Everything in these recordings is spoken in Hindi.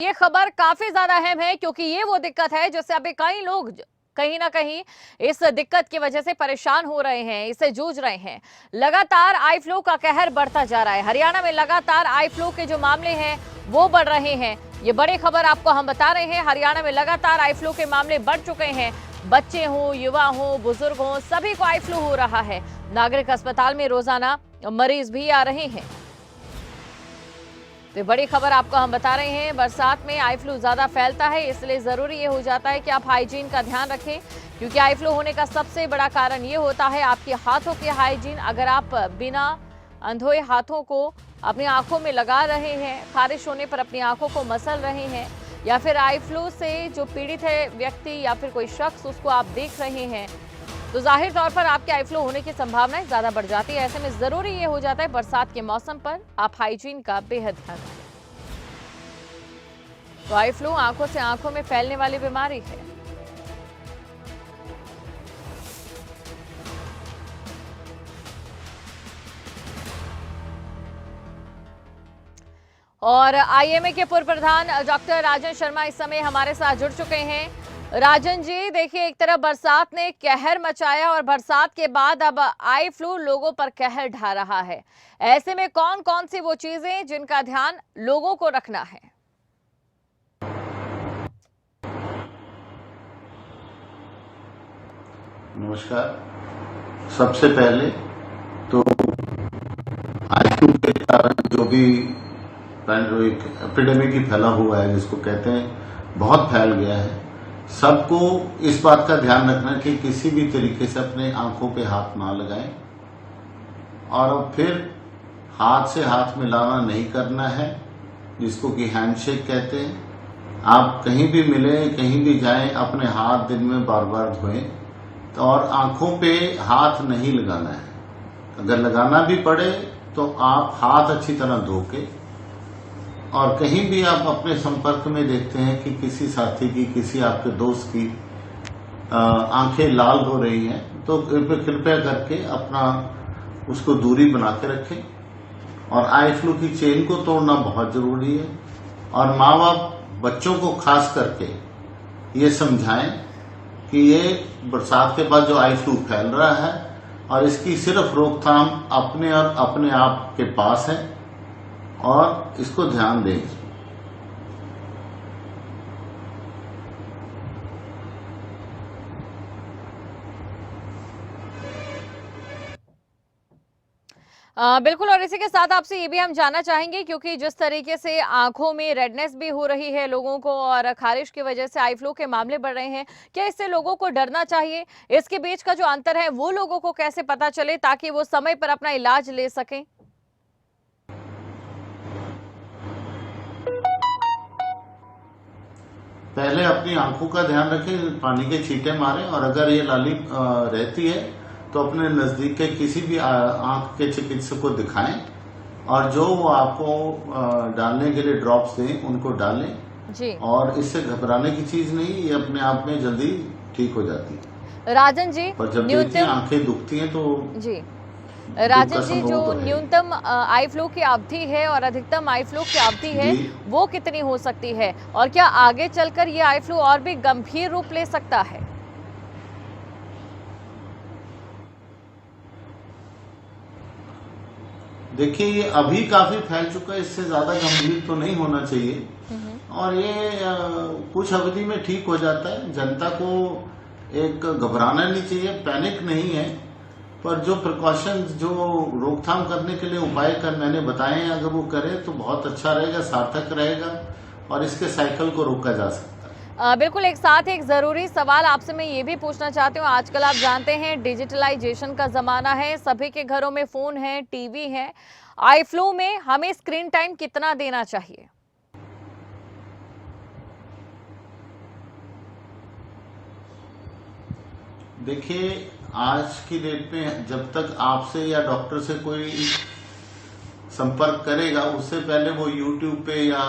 ये खबर काफी ज्यादा अहम है क्योंकि ये वो दिक्कत है जिससे अभी कई लोग कहीं ना कहीं इस दिक्कत की वजह से परेशान हो रहे हैं, इससे जूझ रहे हैं। लगातार आई फ्लू का कहर बढ़ता जा रहा है। हरियाणा में लगातार आई फ्लू के जो मामले हैं वो बढ़ रहे हैं। ये बड़ी खबर आपको हम बता रहे हैं। हरियाणा में लगातार आई फ्लू के मामले बढ़ चुके हैं। बच्चे हों, युवा हों, बुजुर्ग हों, सभी को आई फ्लू हो रहा है। नागरिक अस्पताल में रोजाना मरीज भी आ रहे हैं। तो बड़ी खबर आपको हम बता रहे हैं। बरसात में आई फ्लू ज्यादा फैलता है, इसलिए जरूरी ये हो जाता है कि आप हाइजीन का ध्यान रखें, क्योंकि आई फ्लू होने का सबसे बड़ा कारण ये होता है आपके हाथों की हाइजीन। अगर आप बिना अंधोए हाथों को अपनी आंखों में लगा रहे हैं, खारिश होने पर अपनी आंखों को मसल रहे हैं, या फिर आई फ्लू से जो पीड़ित है व्यक्ति या फिर कोई शख्स उसको आप देख रहे हैं, तो जाहिर तौर पर आपके आई फ्लू होने की संभावनाएं ज्यादा बढ़ जाती है। ऐसे में जरूरी ये हो जाता है बरसात के मौसम पर आप हाइजीन का बेहद ध्यान रखें। तो आई फ्लू आंखों से आंखों में फैलने वाली बीमारी है। और आईएमए के पूर्व प्रधान डॉक्टर राजन शर्मा इस समय हमारे साथ जुड़ चुके हैं। राजन जी, देखिए, एक तरफ बरसात ने कहर मचाया और बरसात के बाद अब आई फ्लू लोगों पर कहर ढा रहा है। ऐसे में कौन कौन सी वो चीजें जिनका ध्यान लोगों को रखना है? नमस्कार। सबसे पहले तो आई फ्लू के कारण जो भी एपिडेमिक ही फैला हुआ है, जिसको कहते हैं, बहुत फैल गया है। सबको इस बात का ध्यान रखना कि किसी भी तरीके से अपने आंखों पे हाथ ना लगाएं, और फिर हाथ से हाथ मिलाना नहीं करना है, जिसको कि हैंडशेक कहते हैं। आप कहीं भी मिले, कहीं भी जाएं, अपने हाथ दिन में बार बार धोएं, और आंखों पे हाथ नहीं लगाना है। अगर लगाना भी पड़े तो आप हाथ अच्छी तरह धो के, और कहीं भी आप अपने संपर्क में देखते हैं कि किसी साथी की, किसी आपके दोस्त की आंखें लाल हो रही हैं, तो कृपया करके अपना उसको दूरी बना के रखें। और आई फ्लू की चेन को तोड़ना बहुत जरूरी है। और माँ बाप बच्चों को खास करके ये समझाएं कि ये बरसात के बाद जो आई फ्लू फैल रहा है, और इसकी सिर्फ रोकथाम अपने और अपने आप के पास है, और इसको ध्यान दें। बिल्कुल। और इसी के साथ आपसे ये भी हम जानना चाहेंगे, क्योंकि जिस तरीके से आंखों में रेडनेस भी हो रही है लोगों को और खारिश की वजह से आई फ्लू के मामले बढ़ रहे हैं, क्या इससे लोगों को डरना चाहिए? इसके बीच का जो अंतर है वो लोगों को कैसे पता चले ताकि वो समय पर अपना इलाज ले सकें? पहले अपनी आंखों का ध्यान रखें, पानी के छींटे मारें, और अगर ये लाली रहती है तो अपने नजदीक के किसी भी आंख के चिकित्सक को दिखाएं, और जो वो आपको डालने के लिए ड्रॉप्स दें उनको डालें जी। और इससे घबराने की चीज नहीं, ये अपने आप में जल्दी ठीक हो जाती है। राजन जी, पर जब देखिए आंखें दुखती हैं तो जी, राजन जी, जो न्यूनतम आई फ्लू की अवधि है और अधिकतम आई फ्लू की अवधि है वो कितनी हो सकती है, और क्या आगे चलकर ये आई फ्लू और भी गंभीर रूप ले सकता है? देखिए, ये अभी काफी फैल चुका है, इससे ज्यादा गंभीर तो नहीं होना चाहिए, और ये कुछ अवधि में ठीक हो जाता है। जनता को एक घबराना नहीं चाहिए, पैनिक नहीं है, पर जो प्रिकॉशंस, जो रोकथाम करने के लिए उपाय मैंने बताए हैं, अगर वो करे तो बहुत अच्छा रहेगा, सार्थक रहेगा, और इसके साइकिल को रोका जा सकता है। बिल्कुल। एक साथ एक जरूरी सवाल आपसे मैं ये भी पूछना चाहती हूँ, आजकल आप जानते हैं डिजिटलाइजेशन का जमाना है, सभी के घरों में फोन है, टीवी है। आई फ्लू में हमें स्क्रीन टाइम कितना देना चाहिए? देखिए, आज की डेट में जब तक आपसे या डॉक्टर से कोई संपर्क करेगा, उससे पहले वो यूट्यूब पे या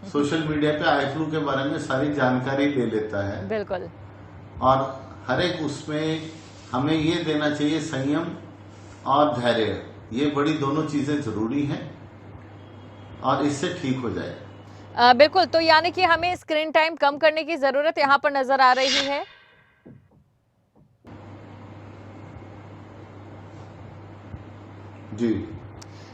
सोशल मीडिया पे आई फ्लू के बारे में सारी जानकारी ले लेता है। बिल्कुल। और हर एक उसमें हमें ये देना चाहिए संयम और धैर्य, ये बड़ी दोनों चीजें जरूरी हैं, और इससे ठीक हो जाएगा। बिल्कुल, तो यानी कि हमें स्क्रीन टाइम कम करने की ज़रूरत यहाँ पर नज़र आ रही है। जी।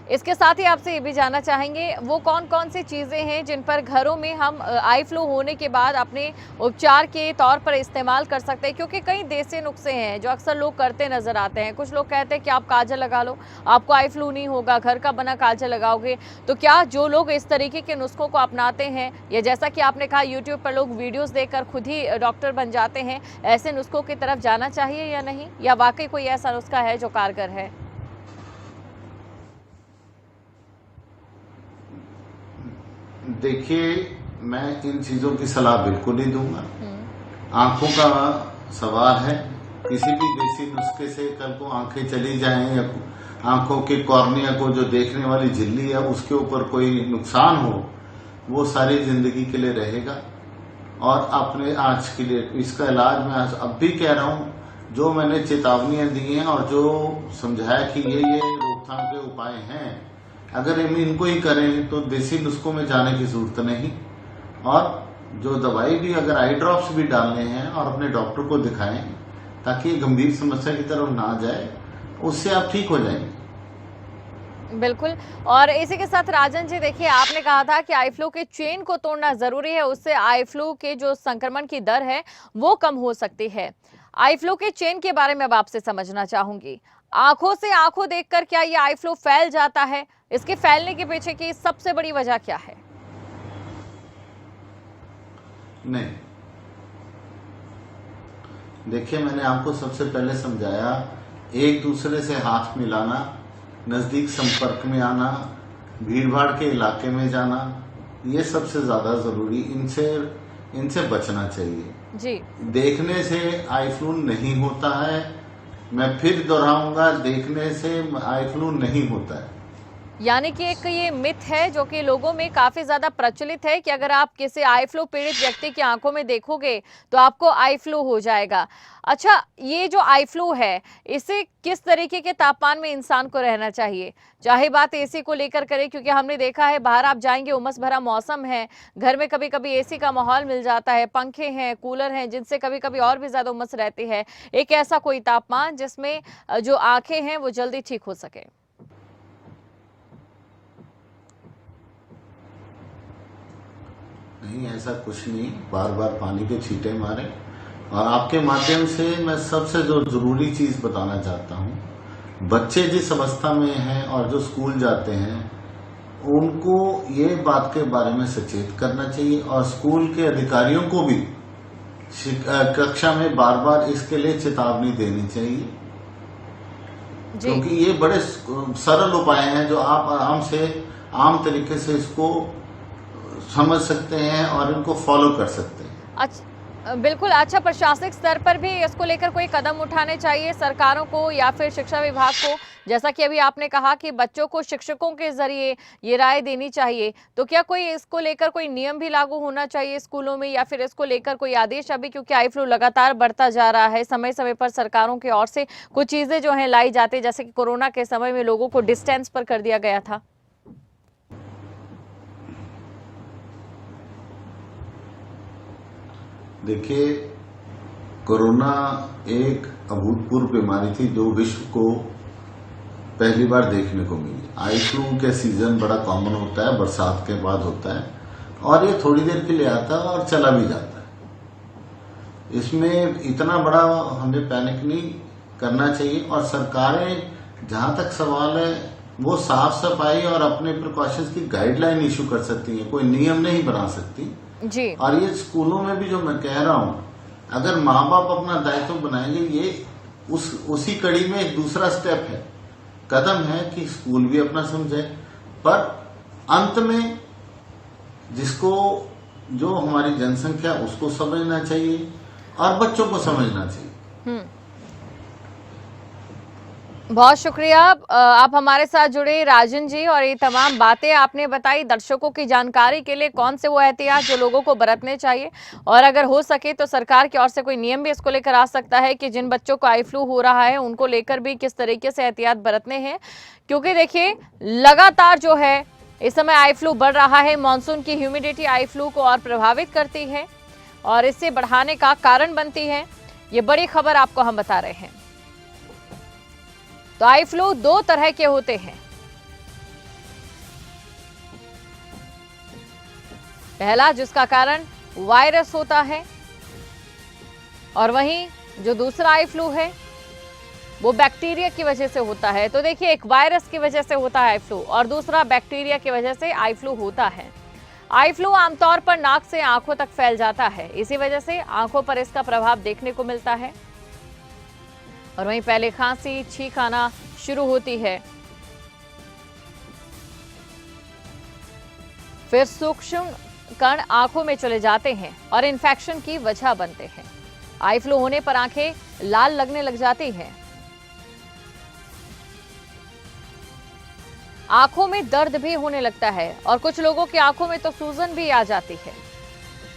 इसके साथ ही आपसे ये भी जानना चाहेंगे, वो कौन-कौन सी चीज़ें हैं जिन पर घरों में हम आई फ्लू होने के बाद अपने उपचार के तौर पर इस्तेमाल कर सकते हैं? क्योंकि कई देसी नुस्खे हैं जो अक्सर लोग करते नज़र आते हैं। कुछ लोग कहते हैं कि आप काजल लगा लो, आपको आई फ्लू नहीं होगा, घर का बना काजल लगाओगे। तो क्या जो लोग इस तरीके के नुस्खों को अपनाते हैं, या जैसा कि आपने कहा यूट्यूब पर लोग वीडियोज़ देखकर खुद ही डॉक्टर बन जाते हैं, ऐसे नुस्खों की तरफ जाना चाहिए या नहीं? या वाक़ई कोई ऐसा नुस्खा है जो कारगर है? देखिए, मैं इन चीज़ों की सलाह बिल्कुल नहीं दूंगा। हुँ। आंखों का सवाल है, किसी भी देसी नुस्खे से कल को आंखें चली जाएं या आंखों के कॉर्निया को जो देखने वाली झिल्ली है उसके ऊपर कोई नुकसान हो, वो सारी जिंदगी के लिए रहेगा। और अपने आज के लिए इसका इलाज मैं आज अब भी कह रहा हूँ, जो मैंने चेतावनियां दी हैं और जो समझाया कि ये रोकथाम के उपाय हैं, अगर हम इनको ही करें तो देसी नुस्खों में जाने की जरूरत नहीं। और जो दवाई भी, अगर आई ड्रॉप्स भी डालने हैं, और अपने डॉक्टर को दिखाएं ताकि गंभीर समस्या की तरफ ना जाए, उससे आप ठीक हो जाएंगे। बिल्कुल। और इसी के साथ राजन जी, देखिए आपने कहा था कि आई फ्लू के चेन को तोड़ना ज़रूरी है, उससे आई फ्लू के जो संक्रमण की दर है वो कम हो सकती है। आई फ्लू के चेन के बारे में अब आपसे समझना चाहूंगी। आंखों से आंखों देखकर क्या ये आई फ्लू फैल जाता है? इसके फैलने के पीछे की सबसे बड़ी वजह क्या है? नहीं, देखिए, मैंने आपको सबसे पहले समझाया, एक दूसरे से हाथ मिलाना, नजदीक संपर्क में आना, भीड़ भाड़ के इलाके में जाना, ये सबसे ज्यादा जरूरी, इनसे बचना चाहिए। जी। देखने से आई फ्लू नहीं होता है, मैं फिर दोहराऊंगा, देखने से आई फ्लू नहीं होता है। यानी कि एक ये मिथ है जो कि लोगों में काफी ज्यादा प्रचलित है कि अगर आप किसी आई फ्लू पीड़ित व्यक्ति की आंखों में देखोगे तो आपको आई फ्लू हो जाएगा। अच्छा, ये जो आई फ्लू है, इसे किस तरीके के तापमान में इंसान को रहना चाहिए? चाहे बात एसी को लेकर करें, क्योंकि हमने देखा है बाहर आप जाएंगे, उमस भरा मौसम है, घर में कभी कभी एसी का माहौल मिल जाता है, पंखे हैं, कूलर हैं, जिनसे कभी कभी और भी ज्यादा उमस रहती है। एक ऐसा कोई तापमान जिसमें जो आंखें हैं वो जल्दी ठीक हो सके। नहीं, ऐसा कुछ नहीं, बार बार पानी के छींटे मारे। और आपके माध्यम से मैं सबसे जो जरूरी चीज बताना चाहता हूँ, बच्चे जिस अवस्था में हैं और जो स्कूल जाते हैं, उनको ये बात के बारे में सचेत करना चाहिए, और स्कूल के अधिकारियों को भी कक्षा में बार बार इसके लिए चेतावनी देनी चाहिए। क्योंकि ये बड़े सरल उपाय हैं जो आप आम तरीके से इसको समझ सकते हैं और इनको फॉलो कर सकते हैं। अच्छा, बिल्कुल। अच्छा, प्रशासनिक स्तर पर भी इसको लेकर कोई कदम उठाने चाहिए सरकारों को या फिर शिक्षा विभाग को? जैसा कि अभी आपने कहा कि बच्चों को शिक्षकों के जरिए ये राय देनी चाहिए, तो क्या कोई इसको लेकर कोई नियम भी लागू होना चाहिए स्कूलों में, या फिर इसको लेकर कोई आदेश? अभी क्योंकि आई फ्लू लगातार बढ़ता जा रहा है, समय समय पर सरकारों की ओर से कुछ चीजें जो है लाई जाती है, जैसे कि कोरोना के समय में लोगों को डिस्टेंस पर कर दिया गया था। देखिए, कोरोना एक अभूतपूर्व बीमारी थी जो विश्व को पहली बार देखने को मिली। आई फ्लू का सीजन बड़ा कॉमन होता है, बरसात के बाद होता है, और ये थोड़ी देर के लिए आता है और चला भी जाता है। इसमें इतना बड़ा हमें पैनिक नहीं करना चाहिए। और सरकारें, जहां तक सवाल है, वो साफ सफाई और अपने प्रिकॉशंस की गाइडलाइन इशू कर सकती हैं, कोई नियम नहीं बना सकती जी। और ये स्कूलों में भी जो मैं कह रहा हूं, अगर माँ बाप अपना दायित्व बनाएंगे, ये उसी कड़ी में एक दूसरा स्टेप है, कदम है कि स्कूल भी अपना समझे। पर अंत में जिसको, जो हमारी जनसंख्या, उसको समझना चाहिए और बच्चों को समझना चाहिए। बहुत शुक्रिया आप हमारे साथ जुड़े राजन जी, और ये तमाम बातें आपने बताई दर्शकों की जानकारी के लिए, कौन से वो एहतियात जो लोगों को बरतने चाहिए, और अगर हो सके तो सरकार की ओर से कोई नियम भी इसको लेकर आ सकता है कि जिन बच्चों को आई फ्लू हो रहा है उनको लेकर भी किस तरीके से एहतियात बरतने हैं। क्योंकि देखिए, लगातार जो है इस समय आई फ्लू बढ़ रहा है। मानसून की ह्यूमिडिटी आई फ्लू को और प्रभावित करती है और इससे बढ़ाने का कारण बनती है। ये बड़ी खबर आपको हम बता रहे हैं। तो आई फ्लू दो तरह के होते हैं। पहला जिसका कारण वायरस होता है और वहीं जो दूसरा आई फ्लू है वो बैक्टीरिया की वजह से होता है। तो देखिए, एक वायरस की वजह से होता है आई फ्लू और दूसरा बैक्टीरिया की वजह से आई फ्लू होता है। आई फ्लू आमतौर पर नाक से आंखों तक फैल जाता है। इसी वजह से आंखों पर इसका प्रभाव देखने को मिलता है और वहीं पहले खांसी, छींक आना शुरू होती है, फिर सूक्ष्म कण आंखों में चले जाते हैं और इन्फेक्शन की वजह बनते हैं। आई फ्लू होने पर आंखें लाल लगने लग जाती हैं, आंखों में दर्द भी होने लगता है और कुछ लोगों की आंखों में तो सूजन भी आ जाती है।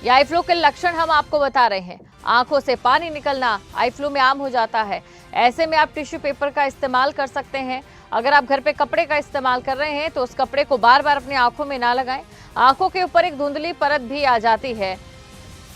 ये आई फ्लू के लक्षण हम आपको बता रहे हैं। आंखों से पानी निकलना आई फ्लू में आम हो जाता है। ऐसे में आप टिश्यू पेपर का इस्तेमाल कर सकते हैं। अगर आप घर पे कपड़े का इस्तेमाल कर रहे हैं तो उस कपड़े को बार बार अपनी आंखों में ना लगाएं। आंखों के ऊपर एक धुंधली परत भी आ जाती है।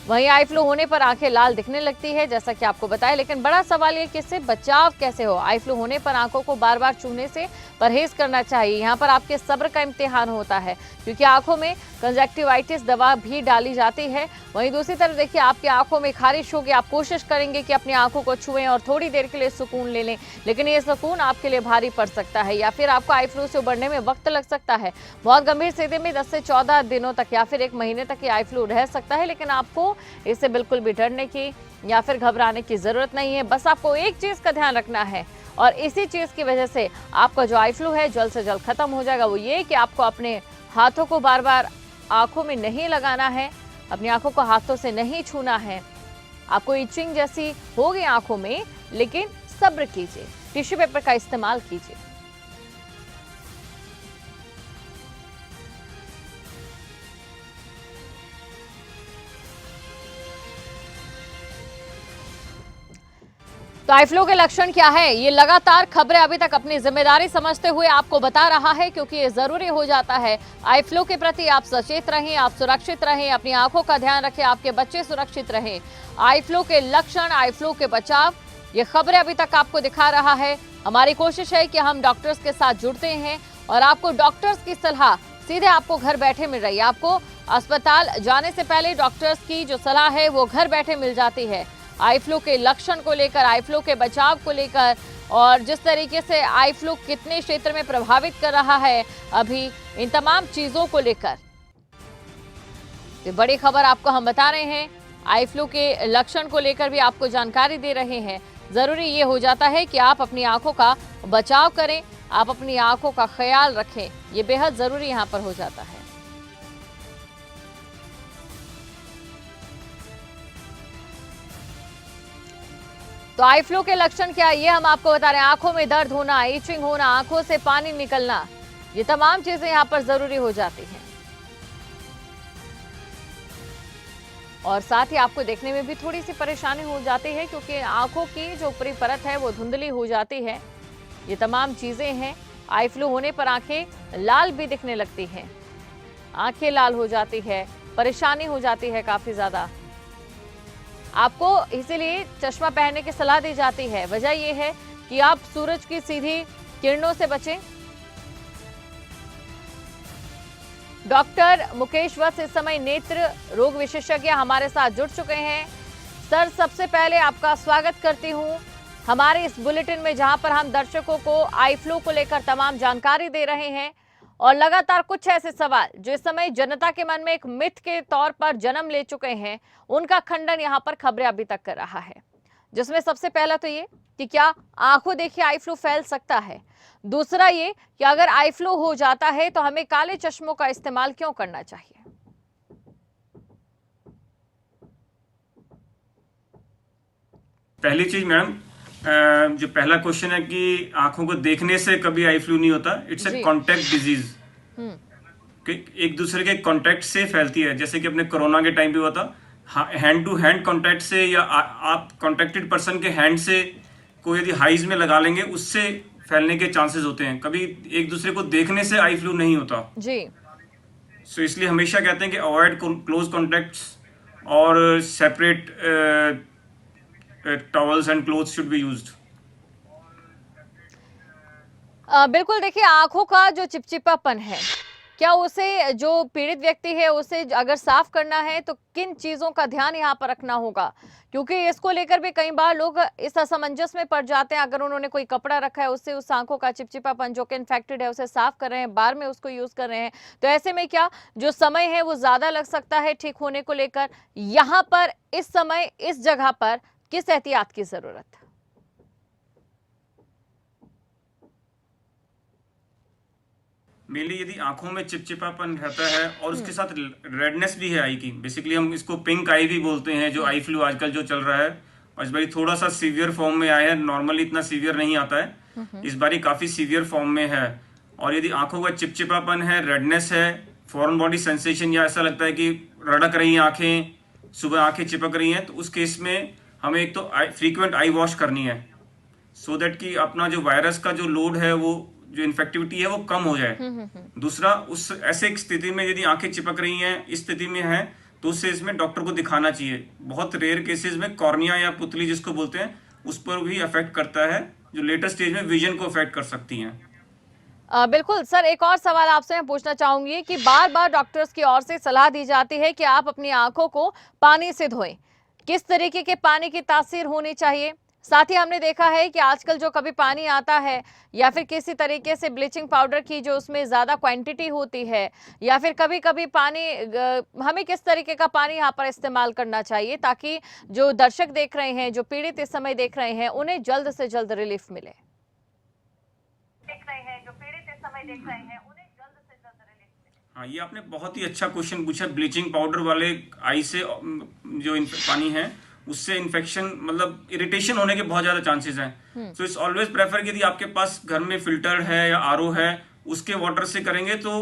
वहीं आई फ्लू होने पर आंखें लाल दिखने लगती है, जैसा कि आपको बताया। लेकिन बड़ा सवाल ये कि इससे बचाव कैसे हो। आई फ्लू होने पर आंखों को बार बार छूने से परहेज करना चाहिए। यहाँ पर आपके सब्र का इम्तिहान होता है क्योंकि आंखों में कंजक्टिवाइटिस दवा भी डाली जाती है। वहीं दूसरी तरफ देखिए, आपकी आंखों में खारिश होगी, आप कोशिश करेंगे कि अपनी आंखों को छुएं और थोड़ी देर के लिए सुकून ले लें, लेकिन ये सुकून आपके लिए भारी पड़ सकता है या फिर आपको आई फ्लू से उबरने में वक्त लग सकता है। बहुत गंभीर स्थिति में 10 से 14 दिनों तक या फिर 1 महीने तक ये आई फ्लू रह सकता है। लेकिन आपको इससे बिल्कुल भी डरने की या फिर घबराने की जरूरत नहीं है। बस आपको एक चीज का ध्यान रखना है और इसी चीज की वजह से आपका जो आई फ्लू है जल्द से जल्द खत्म हो जाएगा। वो ये कि आपको अपने हाथों को बार बार आंखों में नहीं लगाना है, अपनी आंखों को हाथों से नहीं छूना है। आपको इचिंग जैसी होगी आंखों में, लेकिन सब्र कीजिए, टिश्यू पेपर का इस्तेमाल कीजिए। तो आई फ्लू के लक्षण क्या है, ये लगातार खबरें अभी तक अपनी जिम्मेदारी समझते हुए आपको बता रहा है क्योंकि ये जरूरी हो जाता है। आई फ्लू के प्रति आप सचेत रहें, आप सुरक्षित रहें, अपनी आंखों का ध्यान रखें, आपके बच्चे सुरक्षित रहें। आई फ्लू के लक्षण, आई फ्लू के बचाव, ये खबरें अभी तक आपको दिखा रहा है। हमारी कोशिश है कि हम डॉक्टर्स के साथ जुड़ते हैं और आपको डॉक्टर्स की सलाह सीधे आपको घर बैठे मिल रही है। आपको अस्पताल जाने से पहले डॉक्टर्स की जो सलाह है वो घर बैठे मिल जाती है। आई फ्लू के लक्षण को लेकर, आई फ्लू के बचाव को लेकर और जिस तरीके से आई फ्लू कितने क्षेत्र में प्रभावित कर रहा है, अभी इन तमाम चीजों को लेकर ये बड़ी खबर आपको हम बता रहे हैं। आई फ्लू के लक्षण को लेकर भी आपको जानकारी दे रहे हैं। जरूरी ये हो जाता है कि आप अपनी आंखों का बचाव करें, आप अपनी आंखों का ख्याल रखें, ये बेहद जरूरी यहाँ पर हो जाता है। तो आई फ्लू के लक्षण क्या है ये हम आपको बता रहे हैं। आंखों में दर्द होना, इचिंग होना, आंखों से पानी निकलना, ये तमाम चीजें यहाँ पर जरूरी हो जाती हैं। और साथ ही आपको देखने में भी थोड़ी सी परेशानी हो जाती है क्योंकि आंखों की जो ऊपरी परत है वो धुंधली हो जाती है। ये तमाम चीजें हैं। आई फ्लू होने पर आंखें लाल भी दिखने लगती हैं, आंखें लाल हो जाती है, परेशानी हो जाती है काफी ज्यादा। आपको इसीलिए चश्मा पहनने की सलाह दी जाती है। वजह यह है कि आप सूरज की सीधी किरणों से बचें। डॉक्टर मुकेश वत्स इस समय नेत्र रोग विशेषज्ञ हमारे साथ जुड़ चुके हैं। सर, सबसे पहले आपका स्वागत करती हूं हमारे इस बुलेटिन में, जहां पर हम दर्शकों को आई फ्लू को लेकर तमाम जानकारी दे रहे हैं और लगातार कुछ ऐसे सवाल जो इस समय जनता के मन में एक मिथ के तौर पर जन्म ले चुके हैं, उनका खंडन यहाँ पर खबरें अभी तक कर रहा है। जिसमें सबसे पहला तो ये कि क्या आंखों देखिए आई फ्लू फैल सकता है। दूसरा ये कि अगर आई फ्लू हो जाता है तो हमें काले चश्मों का इस्तेमाल क्यों करना चाहिए। पहली चीज मैडम, जो पहला क्वेश्चन है कि आंखों को देखने से कभी आई फ्लू नहीं होता। इट्स ए कॉन्टैक्ट डिजीज, एक दूसरे के कॉन्टैक्ट से फैलती है। जैसे कि अपने कोरोना के टाइम पे हुआ था, हैंड टू हैंड कॉन्टैक्ट से या आप कॉन्टैक्टेड पर्सन के हैंड से कोई यदि हाइज में लगा लेंगे उससे फैलने के चांसेस होते हैं, कभी एक दूसरे को देखने से आई फ्लू नहीं होता जी। सो इसलिए हमेशा कहते हैं कि अवॉइड क्लोज कॉन्टैक्ट्स और separate towels and clothes should be used. बिल्कुल, देखिए आंखों का जो चिपचिपापन है, क्या उसे जो पीड़ित व्यक्ति है उसे अगर साफ करना है तो किन चीजों का ध्यान यहाँ पर रखना होगा? क्योंकि इसको लेकर भी कई बार लोग इस असमंजस में पड़ जाते हैं। अगर उन्होंने कोई कपड़ा रखा है उससे उस आंखों का चिपचिपापन जो कि इन्फेक्टेड है उसे साफ कर रहे हैं, बार में उसको यूज कर रहे हैं, तो ऐसे में क्या जो समय है वो ज्यादा लग सकता है ठीक होने को लेकर? यहाँ पर इस समय इस जगह पर किस एहतियात की जरूरत है? मेनली यदि आंखों में चिपचिपापन रहता है और उसके साथ रेडनेस भी है आई की, बेसिकली हम इसको पिंक आई भी बोलते हैं, जो आई फ्लू आजकल जो चल रहा है, और इस बारी थोड़ा सा सीवियर फॉर्म में आया है, नॉर्मली इतना सीवियर नहीं आता है, इस बारी काफी सीवियर फॉर्म में है। और यदि आंखों का चिपचिपापन है, रेडनेस है, फॉरेन बॉडी सेंसेशन, या ऐसा लगता है कि रड़क रही हैं आंखें, सुबह आंखें चिपक रही हैं, तो उस केस में हमें एक तो फ्रीक्वेंट आई वॉश करनी है, सो दैट कि अपना जो वायरस का जो लोड है, वो जो इन्फेक्टिविटी है वो कम हो जाए। दूसरा, उस ऐसे एक स्थिति में यदि आंखें चिपक रही हैं, इस स्थिति में है, तो उससे इसमें डॉक्टर को दिखाना चाहिए। बहुत रेयर केसेस में कॉर्निया या पुतली जिसको बोलते हैं उस पर भी अफेक्ट करता है, जो लेटर स्टेज में विजन को अफेक्ट कर सकती हैं। बिल्कुल सर, एक और सवाल आपसे मैं पूछना चाहूंगी कि बार बार डॉक्टर्स की ओर से सलाह दी जाती है कि आप अपनी आंखों को पानी से धोएं, किस तरीके के पानी की तासीर होनी चाहिए? साथ ही हमने देखा है कि आजकल जो कभी पानी आता है या फिर किसी तरीके से ब्लीचिंग पाउडर की जो उसमें ज़्यादा क्वांटिटी होती है, या फिर कभी कभी पानी हमें किस तरीके का पानी यहाँ पर इस्तेमाल करना चाहिए ताकि जो दर्शक देख रहे हैं, जो पीड़ित इस समय देख रहे हैं, उन्हें जल्द से जल्द रिलीफ मिले? हाँ, ये आपने बहुत ही अच्छा क्वेश्चन पूछा। ब्लीचिंग पाउडर वाले आई से जो पानी है उससे इन्फेक्शन, मतलब इरिटेशन होने के बहुत ज्यादा चांसेस हैं। सो इट्स ऑलवेज प्रेफर कि यदि आपके पास घर में फिल्टर है या आरओ है, उसके वाटर से करेंगे तो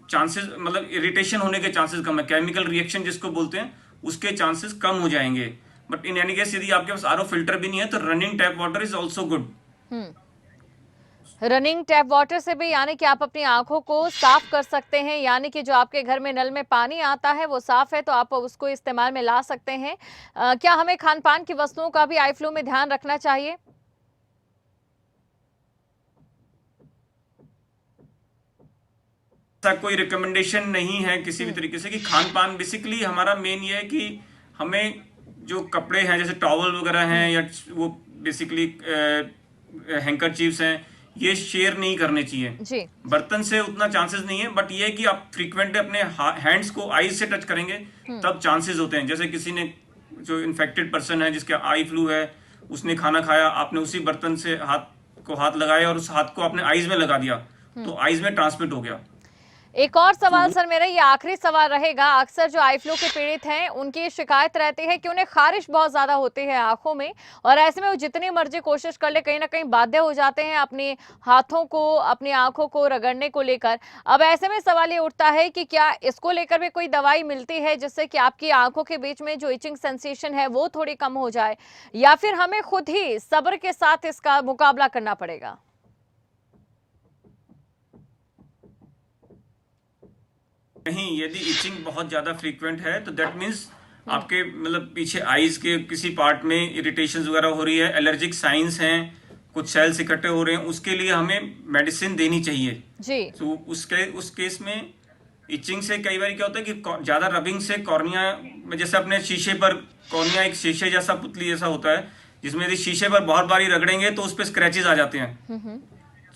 चांसेस, मतलब इरिटेशन होने के चांसेस कम है, केमिकल रिएक्शन जिसको बोलते हैं उसके चांसेस कम हो जाएंगे। बट इन एनी केस यदि आपके पास आरओ फिल्टर भी नहीं है तो running tap water is also good. Running tap water से भी यानी कि आप अपनी आंखों को साफ कर सकते हैं, यानी कि जो आपके घर में नल में पानी आता है वो साफ है तो आप उसको इस्तेमाल में ला सकते हैं। क्या हमें खान पान की वस्तुओं का भी आई फ्लू में ध्यान रखना चाहिए? ऐसा कोई रिकमेंडेशन नहीं है किसी भी तरीके से कि खान पान, बेसिकली हमारा मेन ये है कि हमें जो कपड़े हैं जैसे टॉवल वगैरह हैं या वो बेसिकली हैंकरचीफ्स हैं, ये शेयर नहीं करने चाहिए जी। बर्तन से उतना चांसेस नहीं है, बट ये है कि आप फ्रीक्वेंटली अपने हैंड्स को आईज से टच करेंगे तब चांसेस होते हैं। जैसे किसी ने, जो इन्फेक्टेड पर्सन है जिसका आई फ्लू है, उसने खाना खाया, आपने उसी बर्तन से हाथ लगाया और उस हाथ को आपने आईज में लगा दिया तो आईज में ट्रांसमिट हो गया। एक और सवाल सर मेरा, ये आखिरी सवाल रहेगा। अक्सर जो आई फ्लू के पीड़ित हैं उनकी शिकायत रहती है कि उन्हें खारिश बहुत ज्यादा होती है आंखों में, और ऐसे में वो जितनी मर्जी कोशिश कर ले कहीं ना कहीं बाध्य हो जाते हैं अपने हाथों को, अपनी आंखों को रगड़ने को लेकर। अब ऐसे में सवाल ये उठता है कि क्या इसको लेकर भी कोई दवाई मिलती है जिससे कि आपकी आंखों के बीच में जो इचिंग सेंसेशन है वो थोड़ी कम हो जाए, या फिर हमें खुद ही सब्र के साथ इसका मुकाबला करना पड़ेगा? नहीं, यदि इचिंग बहुत ज्यादा फ्रीक्वेंट है तो दैट मीन्स आपके मतलब पीछे आईज के किसी पार्ट में इरिटेशन वगैरह हो रही है, एलर्जिक साइंस हैं, कुछ सेल्स इकट्ठे हो रहे हैं, उसके लिए हमें मेडिसिन देनी चाहिए जी। तो उस केस में इचिंग से कई बार क्या होता है कि ज्यादा रबिंग से कॉर्निया में, जैसे अपने शीशे पर, कॉर्निया एक शीशे जैसा, पुतली जैसा होता है जिसमें यदि शीशे पर बहुत बारी रगड़ेंगे तो उस पर स्क्रैचेस आ जाते हैं।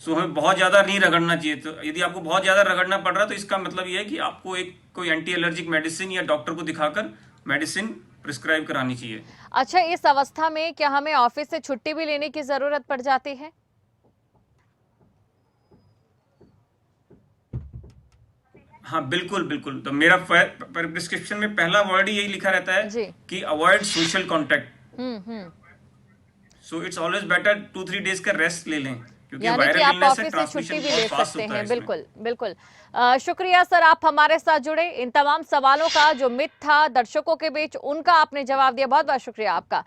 सो हमें बहुत ज़्यादा नहीं रगड़ना चाहिए। तो यदि आपको बहुत ज़्यादा रगड़ना पड़ रहा है तो इसका मतलब ये है कि आपको कोई एंटी एलर्जिक मेडिसिन या डॉक्टर को दिखाकर मेडिसिन प्रिस्क्राइब करानी चाहिए। अच्छा, इस अवस्था में क्या हमें ऑफिस से छुट्टी भी लेने की जरूरत पड़ जाती है? हाँ बिल्कुल बिल्कुल। तो मेरा प्रिस्क्रिप्शन में पहला वर्ड ही यही लिखा रहता है कि avoid social contact. So it's always better 2-3 days का रेस्ट ले लें, यानी कि आप ऑफिस से छुट्टी भी ले सकते हैं। बिल्कुल बिल्कुल। शुक्रिया सर, आप हमारे साथ जुड़े, इन तमाम सवालों का जो मिथ था दर्शकों के बीच उनका आपने जवाब दिया, बहुत बहुत शुक्रिया आपका।